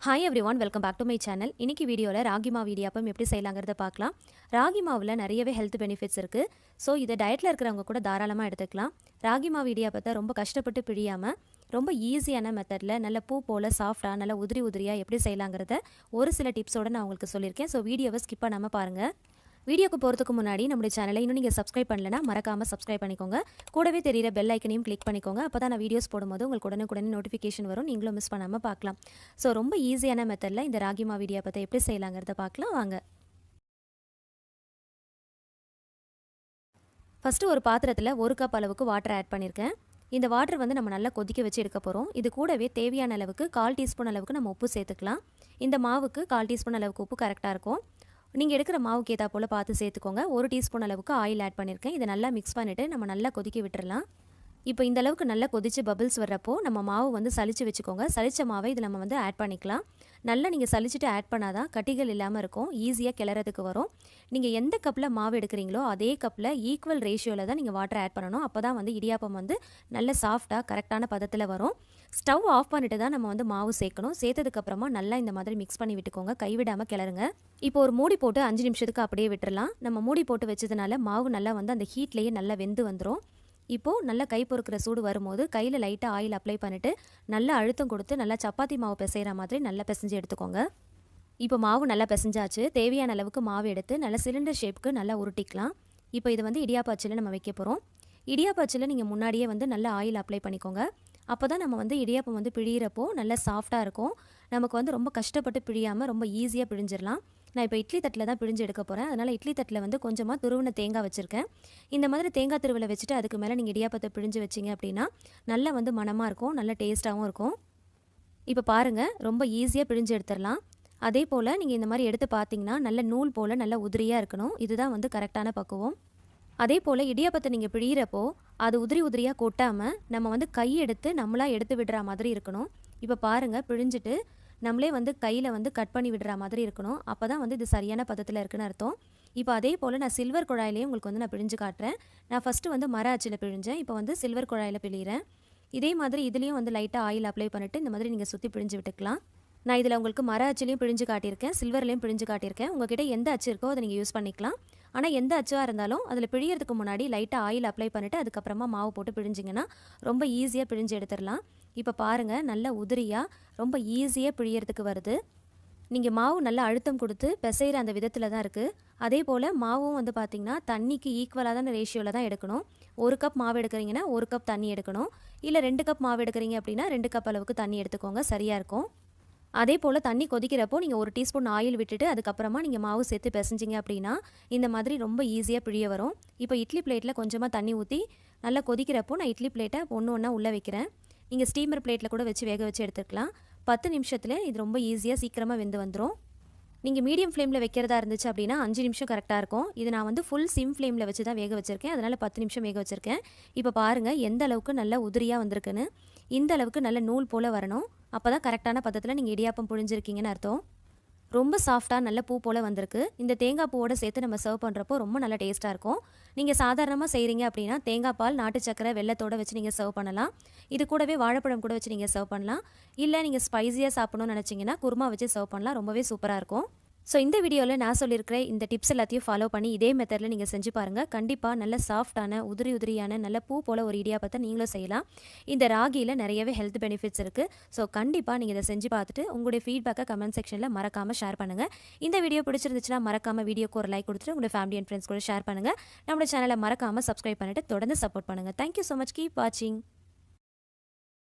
Hi everyone, welcome back to my channel. இன்னைக்கு வீடியோவில் ராகி மாவு இடியாப்பம் எப்படி செய்யலாங்கிறத பார்க்கலாம். ராகி மாவில் நிறையவே ஹெல்த் பெனிஃபிட்ஸ் இருக்குது. ஸோ இதை டயட்டில் இருக்கிறவங்க கூட தாராளமாக எடுத்துக்கலாம். ராகி மாவு இடியாப்பத்தை ரொம்ப கஷ்டப்பட்டு பிழியாமல் ரொம்ப ஈஸியான மெத்தடில் நல்ல பூ போல் சாஃப்டாக நல்ல உதிரியாக எப்படி செய்யலாங்கிறத ஒரு சில டிப்ஸோடு நான் உங்களுக்கு சொல்லியிருக்கேன். ஸோ வீடியோவை ஸ்கிப் பண்ணாமல் பாருங்கள். வீடியோக்கு போகிறதுக்கு முன்னாடி நம்மளுடைய சேனலை இன்னும் நீங்கள் சப்ஸ்கிரைப் பண்ணலைன்னா மறக்காமல் சப்ஸ்கிரைப் பண்ணிக்கோங்க. கூடவே தெரியிற பெல் ஐக்கனையும் கிளிக் பண்ணிக்கோங்க. அப்போ தான் நான் வீடியோஸ் போடும்போது உங்களுக்கு உடனே நோட்டிஃபிகேஷன் வரும். நீங்களும் மிஸ் பண்ணாமல் பார்க்கலாம். ஸோ ரொம்ப ஈஸியான மெத்தடில் இந்த ராகி மாவு இடியாப்பத்தை எப்படி செய்யலாங்கிறத பார்க்கலாம் வாங்க. ஃபஸ்ட்டு ஒரு பாத்திரத்தில் 1 கப் அளவுக்கு வாட்டர் ஆட் பண்ணியிருக்கேன். இந்த வாட்டர் வந்து நம்ம நல்லா கொதிக்க வச்சு எடுக்க போகிறோம். இது கூடவே தேவையான அளவுக்கு 1/4 டீஸ்பூன் அளவுக்கு நம்ம உப்பு சேர்த்துக்கலாம். இந்த மாவுக்கு 1/4 டீஸ்பூன் அளவுக்கு உப்பு கரெக்டாக இருக்கும். நீங்கள் எடுக்கிற மாவுக்கு ஏற்றா போல் பார்த்து சேர்த்துக்கோங்க. 1 டீஸ்பூன் அளவுக்கு ஆயில் ஆட் பண்ணியிருக்கேன். இதை நல்லா மிக்ஸ் பண்ணிவிட்டு நம்ம நல்லா கொதிக்க விட்டுறலாம். இப்போ இந்த அளவுக்கு நல்லா கொதித்து பபிள்ஸ் வர்றப்போ நம்ம மாவு வந்து சளிச்சு வச்சுக்கோங்க. சளிச்ச மாவை இதில் நம்ம வந்து ஆட் பண்ணிக்கலாம். நல்லா நீங்கள் சளிச்சுட்டு ஆட் பண்ணாதான் கட்டிகள் இல்லாமல் இருக்கும், ஈஸியாக கிளறதுக்கு வரும். நீங்கள் எந்த கப்பில் மாவு எடுக்கிறீங்களோ அதே கப்பில் ஈக்குவல் ரேஷியோவில் தான் நீங்கள் வாட்டர் ஆட் பண்ணணும். அப்போ தான் வந்து இடியாப்பம் வந்து நல்ல சாஃப்டாக கரெக்டான பதத்தில் வரும். ஸ்டவ் ஆஃப் பண்ணிட்டு தான் நம்ம வந்து மாவு சேர்க்கணும். சேர்த்ததுக்கப்புறமா நல்லா இந்த மாதிரி மிக்ஸ் பண்ணி விட்டுக்கோங்க. கைவிடாமல் கிளறுங்க. இப்போ ஒரு மூடி போட்டு 5 நிமிஷத்துக்கு அப்படியே விட்டுறலாம். நம்ம மூடி போட்டு வச்சதுனால மாவு நல்லா வந்து அந்த ஹீட்லேயே நல்லா வெந்து வந்துடும். இப்போது நல்லா கை பொறுக்கிற சூடு வரும்போது கையில் லைட்டாக ஆயில் அப்ளை பண்ணிவிட்டு நல்லா அழுத்தம் கொடுத்து நல்லா சப்பாத்தி மாவு பிசைகிற மாதிரி நல்லா பிசைஞ்சு எடுத்துக்கோங்க. இப்போ மாவு நல்லா பிசைஞ்சாச்சு. தேவையான அளவுக்கு மாவு எடுத்து நல்லா சிலிண்டர் ஷேப்புக்கு நல்லா உருட்டிக்கலாம். இப்போ இது வந்து இடியாப்ப அச்சில் நம்ம வைக்க போகிறோம். இடியாப்ப அச்சில் நீங்கள் முன்னாடியே வந்து நல்லா ஆயில் அப்ளை பண்ணிக்கோங்க. அப்போ தான் நம்ம வந்து இடியாப்பம் வந்து பிழியிறப்போ நல்லா சாஃப்டாக இருக்கும். நமக்கு வந்து ரொம்ப கஷ்டப்பட்டு பிழியாமல் ரொம்ப ஈஸியாக பிழிஞ்சிடலாம். நான் இப்போ இட்லி தட்டில் தான் பிழிஞ்சு எடுக்க போகிறேன். அதனால் இட்லி தட்டில் வந்து கொஞ்சமாக துருவின தேங்காய் வச்சுருக்கேன். இந்த மாதிரி தேங்காய் துருவில் வச்சுட்டு அதுக்கு மேலே நீங்கள் இடியாப்பத்தை பிழிஞ்சு வச்சிங்க அப்படின்னா நல்லா வந்து மணமாக இருக்கும், நல்ல டேஸ்ட்டாகவும் இருக்கும். இப்போ பாருங்கள், ரொம்ப ஈஸியாக பிழிஞ்சு எடுத்துடலாம். அதே போல் நீங்கள் இந்த மாதிரி எடுத்து பார்த்தீங்கன்னா நல்ல நூல் போல் நல்ல உதிரியாக இருக்கணும். இதுதான் வந்து கரெக்டான பக்குவம். அதே போல் இடியாப்பத்தை நீங்கள் பிழியிறப்போ அது உதிரியாக கொட்டாமல் நம்ம வந்து கை எடுத்து நம்மளாக எடுத்து விடுற மாதிரி இருக்கணும். இப்போ பாருங்கள், பிழிஞ்சிட்டு நம்மளே வந்து கையில் வந்து கட் பண்ணி விடுற மாதிரி இருக்கணும். அப்போ தான் வந்து இது சரியான பதத்தில் இருக்குன்னு அர்த்தம். இப்போ அதே போல் நான் சில்வர் குழாயிலேயே உங்களுக்கு வந்து நான் பிழிஞ்சு காட்டுறேன். நான் ஃபஸ்ட்டு வந்து மர அச்சில் பிழிஞ்சேன். இப்போ வந்து சில்வர் குழாயில் பிழிகிறேன். இதே மாதிரி இதுலேயும் வந்து லைட்டாக ஆயில் அப்ளை பண்ணிவிட்டு இந்த மாதிரி நீங்கள் சுற்றி பிழிஞ்சு விட்டுக்கலாம். நான் இதில் உங்களுக்கு மர அச்சுலையும் பிழிஞ்சு காட்டியிருக்கேன், சில்வர்லேயும் பிழிஞ்சு காட்டியிருக்கேன். உங்கள்கிட்ட எந்த அச்சு இருக்கோ அதை நீங்கள் யூஸ் பண்ணிக்கலாம். ஆனால் எந்த அச்சாக இருந்தாலும் அதில் பிழியறதுக்கு முன்னாடி லைட்டாக ஆயில் அப்ளை பண்ணிவிட்டு அதுக்கப்புறமா மாவு போட்டு பிழிஞ்சிங்கன்னா ரொம்ப ஈஸியாக பிழிஞ்சு எடுத்துடலாம். இப்போ பாருங்கள், நல்ல உதிரியாக ரொம்ப ஈஸியாக பிழியறதுக்கு வருது. நீங்கள் மாவு நல்லா அழுத்தம் கொடுத்து பிசைகிற அந்த விதத்தில் தான் இருக்குது. அதே போல் மாவும் வந்து பார்த்திங்கன்னா தண்ணிக்கு ஈக்குவலான ரேஷியோவில் தான் எடுக்கணும். 1 கப் மாவு எடுக்கிறீங்கன்னா 1 கப் தண்ணி எடுக்கணும். இல்லை 2 கப் மாவு எடுக்கிறீங்க அப்படின்னா 2 கப் அளவுக்கு தண்ணி எடுத்துக்கோங்க, சரியாக இருக்கும். அதே போல் தண்ணி கொதிக்கிறப்போ நீங்கள் 1 டீஸ்பூன் ஆயில் விட்டுட்டு அதுக்கப்புறமா நீங்கள் மாவு சேர்த்து பிசைஞ்சிங்க அப்படின்னா இந்த மாதிரி ரொம்ப ஈஸியாக பிழிய வரும். இப்போ இட்லி பிளேட்டில் கொஞ்சமாக தண்ணி ஊற்றி நல்லா கொதிக்கிறப்போ நான் இட்லி பிளேட்டை ஒன்றா உள்ளே வைக்கிறேன். நீங்கள் ஸ்டீமர் பிளேட்டில் கூட வச்சு வேக வச்சு எடுத்துக்கலாம். 10 நிமிஷத்தில் இது ரொம்ப ஈஸியாக சீக்கிரமாக வெந்து வந்துடும். நீங்கள் மீடியம் ஃப்ளேமில் வைக்கிறதா இருந்துச்சு அப்படின்னா 5 நிமிஷம் கரெக்டாக இருக்கும். இது நான் வந்து ஃபுல் சிம் ஃப்ளேமில் வச்சு தான் வேக வச்சுருக்கேன். அதனால் 10 நிமிஷம் வேக வச்சுருக்கேன். இப்போ பாருங்கள் எந்த அளவுக்கு நல்ல உதிரியாக வந்திருக்குன்னு. இந்த அளவுக்கு நல்ல நூல் போல் வரணும். அப்போ தான் கரெக்டான பதத்தில் நீங்கள் இடியாப்பம் புழிஞ்சிருக்கீங்கன்னு அர்த்தம். ரொம்ப சாஃப்டாக நல்ல பூ போல் வந்திருக்கு. இந்த தேங்காய் பூவோடு சேர்த்து நம்ம சர்வ் பண்ணுறப்போ ரொம்ப நல்ல டேஸ்ட்டாக இருக்கும். நீங்கள் சாதாரணமாக செய்கிறீங்க அப்படின்னா தேங்காய் பால், நாட்டு சக்கரை, வெல்லத்தோடு வச்சு நீங்கள் சர்வ் பண்ணலாம். இது கூடவே வாழைப்பழம் கூட வச்சு நீங்கள் சர்வ் பண்ணலாம். இல்லை நீங்கள் ஸ்பைஸியாக சாப்பிடணும்னு நினச்சிங்கன்னா குருமா வச்சு சர்வ் பண்ணலாம். ரொம்பவே சூப்பராக இருக்கும். ஸோ இந்த வீடியோவில் நான் சொல்லியிருக்கிற இந்த டிப்ஸ் எல்லாத்தையும் ஃபாலோ பண்ணி இதே மெத்தடில் நீங்கள் செஞ்சு பாருங்கள். கண்டிப்பாக நல்ல சாஃப்டான உதிரியான நல்ல பூ போல் ஒரு இடியாப்பத்தை நீங்களும் செய்யலாம். இந்த ராகியில் நிறையவே ஹெல்த் பெனிஃபிட்ஸ் இருக்குது. ஸோ கண்டிப்பாக நீங்கள் இதை செஞ்சு பார்த்துட்டு உங்களுடைய ஃபீட்பேக்கை கமெண்ட் செக்ஷனில் மறக்காமல் ஷேர் பண்ணுங்கள். இந்த வீடியோ பிடிச்சிருந்துச்சுன்னா மறக்காமல் வீடியோக்கு ஒரு லைக் கொடுத்துட்டு உங்களுடைய ஃபேமிலி அண்ட் ஃப்ரெண்ட்ஸ் கூட ஷேர் பண்ணுங்கள். நம்மளோட சேனலை மறக்காமல் சப்ஸ்கிரைப் பண்ணிவிட்டு தொடர்ந்து சப்போர்ட் பண்ணுங்கள். Thank you so much. கீப் வாட்சிங்.